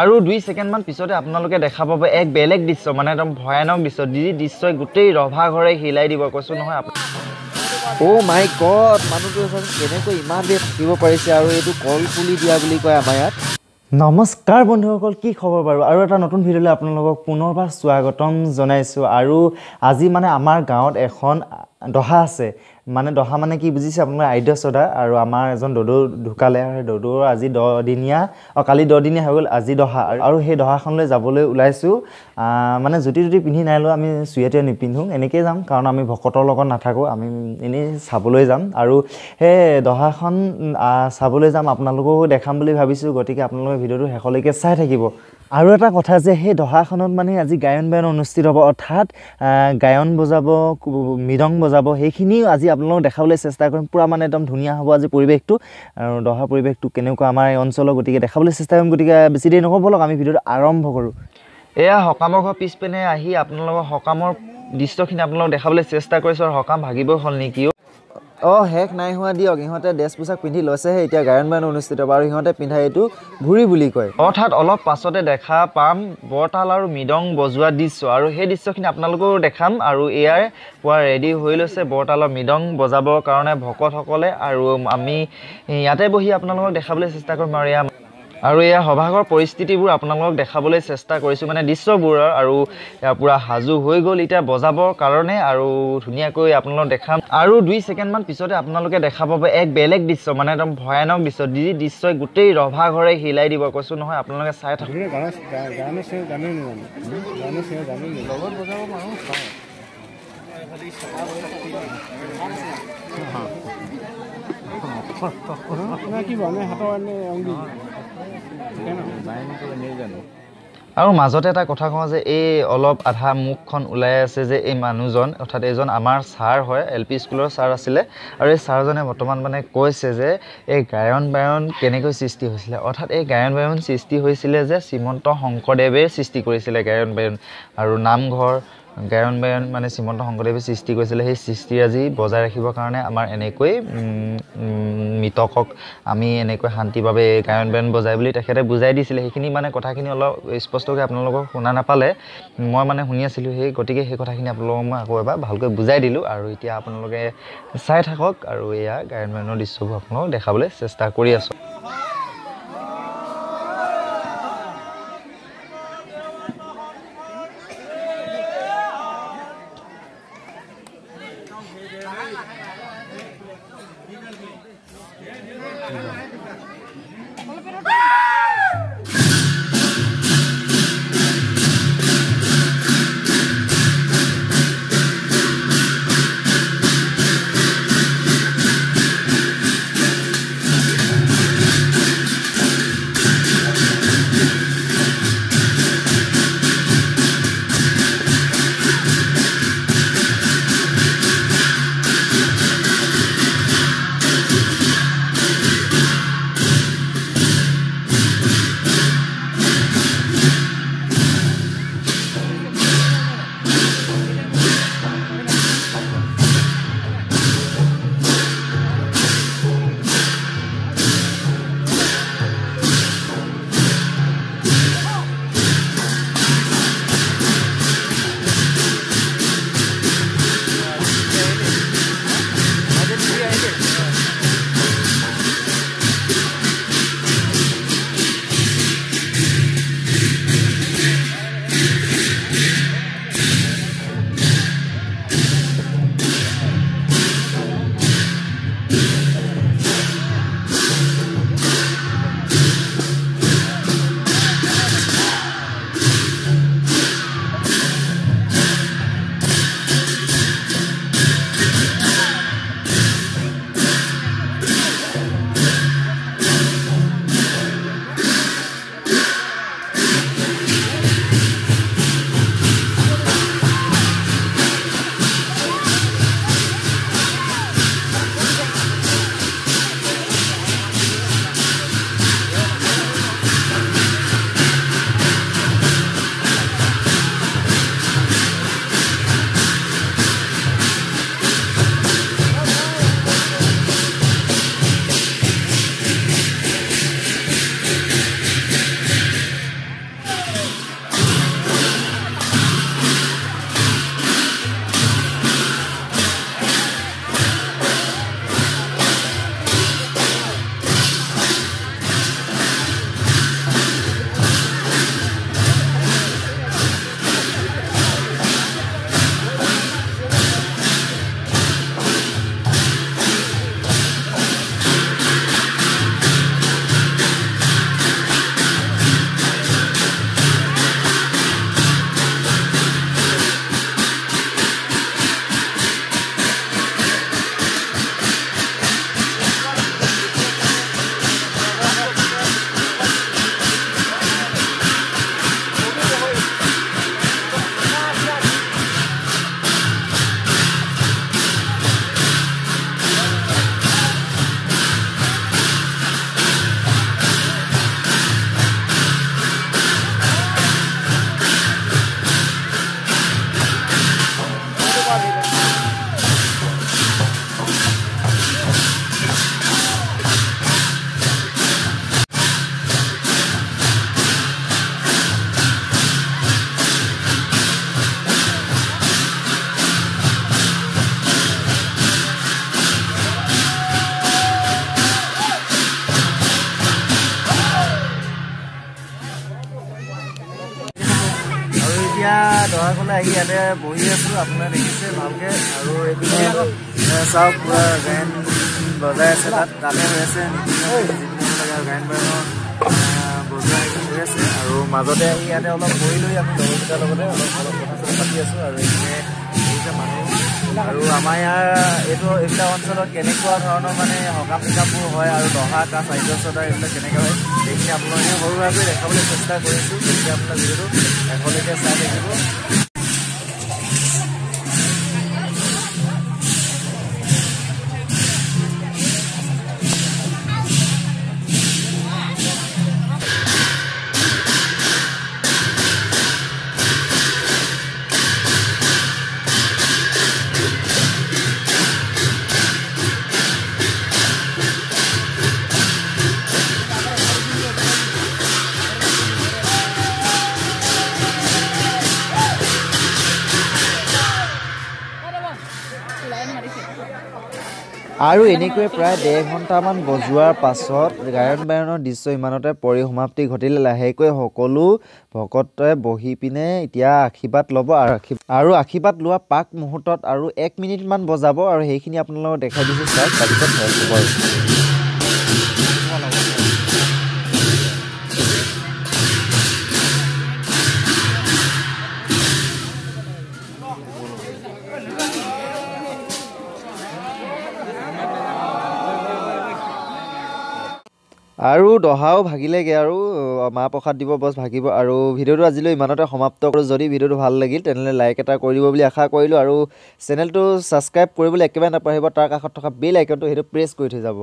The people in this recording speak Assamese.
আৰু 2 সেকেন্ড মান পিছতে আপোনালোকে দেখা পাব এক বেলেগ দৃশ্য মানে একদম ভয়ানক দৃশ্য যি দৃশ্যই গোটেই ৰভা ঘৰে হিলাই দিব কৈছো নহয় ও মাই গড মানুহটো কেনেকৈ ইমান দেৰি থাকিব পাৰিছে আৰু এইটো কল পুলি দিয়া বুলি কয় আমাৰ ইয়াত নমস্কাৰ বন্ধুসকল কি খবৰ বাৰু আৰু এটা নতুন ভিডিঅ'লৈ আপোনালোকক পুনৰবাৰ স্বাগতম জনাইছো আৰু আজি মানে আমাৰ গাঁৱত এখন দহা আছে মানে দহা মানে কি বুজিছে আপোনালোকে আইডিয়া সদা আৰু আমাৰ এজন দদৌ ঢুকালে আৰু দদৌৰ আজি 10 দিনীয়া কালি 10 দিনীয়া হৈ গ'ল আজি দহা আৰু সেই দহাখনলৈ যাবলৈ ওলাইছো মানে জুতি পিন্ধি নাই লো আমি সুয়েটে নিপিন্ধো এনেকৈ যাম কাৰণ আমি ভকতৰ লগত নাথাকো আমি এনে চাবলৈ যাম আৰু সেই দহাখন চাবলৈ যাম আপোনালোককো দেখাম বুলি ভাবিছো গতিকে আপোনালোকে ভিডিঅ'টো শেষলৈকে চাই থাকিব আৰু এটা কথা যে সেই দহাখনত মানে আজি গায়ন বায়ন অনুষ্ঠিত হ'ব অৰ্থাৎ গায়ন বজাব মৃদং বজাব সেইখিনি আজি আপোনালোকক দেখাবলৈ চেষ্টা কৰিম পুৰা মানে একদম ধুনীয়া হ'ব আজি পৰিৱেশটো আৰু দহা পৰিৱেশটো কেনেকুৱা আমাৰ এই অঞ্চলৰ গতিকে দেখাবলৈ চেষ্টা কৰিম গতিকে বেছি দেৰি নকব বলক আমি ভিডিঅ'টো আৰম্ভ কৰোঁ এয়া হকামৰ ঘৰ পিছপিনে আহি আপোনালোকৰ হকামৰ দৃশ্যখিনি আপোনালোকক দেখাবলৈ চেষ্টা কৰিছো আৰু হকাম ভাগিবই হ'ল নেকি হেক নাই হোৱা দিয়ক ইহঁতে ড্ৰেছ পোছাক পিন্ধি লৈছেহে এতিয়া গায়ন বায়ন অনুষ্ঠিত হ'ব আৰু ইহঁতে পিন্ধা এইটো ঘূৰি বুলি কয় অৰ্থাৎ অলপ পাছতে দেখা পাম বৰতাল আৰু মৃদং বজোৱা দৃশ্য আৰু সেই দৃশ্যখিনি আপোনালোককো দেখাম আৰু এয়াৰ পুৰা ৰেডি হৈ লৈছে বৰতালৰ মৃদং বজাবৰ কাৰণে ভকতসকলে আৰু আমি ইয়াতে বহি আপোনালোকক দেখাবলৈ চেষ্টা কৰিম আৰু এয়া সভাঘৰ পৰিস্থিতিবোৰ আপোনালোকক দেখাবলৈ চেষ্টা কৰিছো মানে দৃশ্যবোৰ আৰু পুৰা হাজু হৈ গ'ল এতিয়া বজাবৰ কাৰণে আৰু ধুনীয়াকৈ আপোনালোকক দেখাম আৰু 2 সেকেন্ড মান পিছতে আপোনালোকে দেখা পাব এক বেলেগ দৃশ্য মানে একদম ভয়ানক দৃশ্য যি দৃশ্যই গোটেই ৰভা ঘৰে হিলাই দিব কৈছো নহয় আপোনালোকে চাই থাকক আৰু মাজতে এটা কথা কওঁ যে এই অলপ আধা মুখখন ওলাই আছে যে এই মানুহজন অৰ্থাৎ এজন আমাৰ ছাৰ হয় এলপি স্কুলৰ ছাৰ আছিলে আৰু এই ছাৰজনে বৰ্তমান মানে কৈছে যে এই গায়ন বায়ন কেনেকৈ সৃষ্টি হৈছিলে অৰ্থাৎ এই গায়ন বায়ন সৃষ্টি হৈছিলে যে শ্ৰীমন্ত শংকৰদেৱে সৃষ্টি কৰিছিলে গায়ন বায়ন আৰু নামঘৰ গায়ন বায়ন মানে শ্ৰীমন্ত শংকৰদেৱে সৃষ্টি কৰিছিলে সেই সৃষ্টি আজি বজাই ৰাখিবৰ কাৰণে আমাৰ এনেকৈ মৃতকক আমি এনেকৈ শান্তিভাৱে গায়ন বায়ন বজাই বুলি তেখেতে বুজাই দিছিলে সেইখিনি মানে কথাখিনি অলপ স্পষ্টকৈ আপোনালোকক শুনা নাপালে মই মানে শুনি আছিলোঁ সেই গতিকে সেই কথাখিনি আপোনালোকক মই আকৌ এবাৰ ভালকৈ বুজাই দিলোঁ আৰু এতিয়া আপোনালোকে চাই থাকক আৰু এয়া গায়ন বায়নৰ দৃশ্যবোৰ আপোনালোকক দেখাবলৈ চেষ্টা কৰি আছোঁ দহাকলে আহি ইয়াতে বহি আছোঁ আপোনাৰ দেখিছে ভালকৈ আৰু এইপিনে চাওক পুৰা গায়ন বজাই আছে তাতে হৈ আছে গায়ন বায়নৰ বজাই হৈ আছে আৰু মাজতে আহি ইয়াতে অলপ বহি লৈ আমি লগৰকেইটাৰ লগতে অলপ কথা চথা পাতি আছোঁ আৰু এইপিনে দেখিছে মানুহ আৰু আমাৰ ইয়াৰ এইবিলাক অঞ্চলত কেনেকুৱা ধৰণৰ মানে সকাম নিকামবোৰ হয় আৰু দহা কাজ সাহিত্য চদা এইবিলাক কেনেকৈ হয় সেইখিনি আপোনালোকে সৰু সুৰাকৈ দেখাবলৈ চেষ্টা কৰিছোঁ গতিকে আপোনাৰ ভিডিঅ'টো শেষলৈকে চাই থাকিব আৰু এনেকৈ প্ৰায় 1.5 ঘণ্টামান বজোৱাৰ পাছত গায়ন বায়নৰ দৃশ্য ইমানতে পৰিসমাপ্তি ঘটিলে লাহেকৈ সকলো ভকতে বহি পিনে এতিয়া আশীৰ্বাদ ল'ব আৰু আশীৰ্বাদ লোৱা পাক মুহূৰ্তত আৰু 1 মিনিটমান বজাব আৰু সেইখিনি আপোনালোকক দেখাই দিছোঁ চাওক তাৰপিছত হ'ব আৰু দহাও ভাগিলেগৈ আৰু মাহ প্ৰসাদ দিব বছ ভাগিব আৰু ভিডিঅ'টো আজিলৈ ইমানতে সমাপ্ত কৰোঁ যদি ভিডিঅ'টো ভাল লাগিল তেনেহ'লে লাইক এটা কৰি দিব বুলি আশা কৰিলোঁ আৰু চেনেলটো ছাবস্ক্ৰাইব কৰিবলৈ একেবাৰে নাপাহৰিব তাৰ কাষত থকা বেল আইকনটো সেইটো প্ৰেছ কৰি থৈ যাব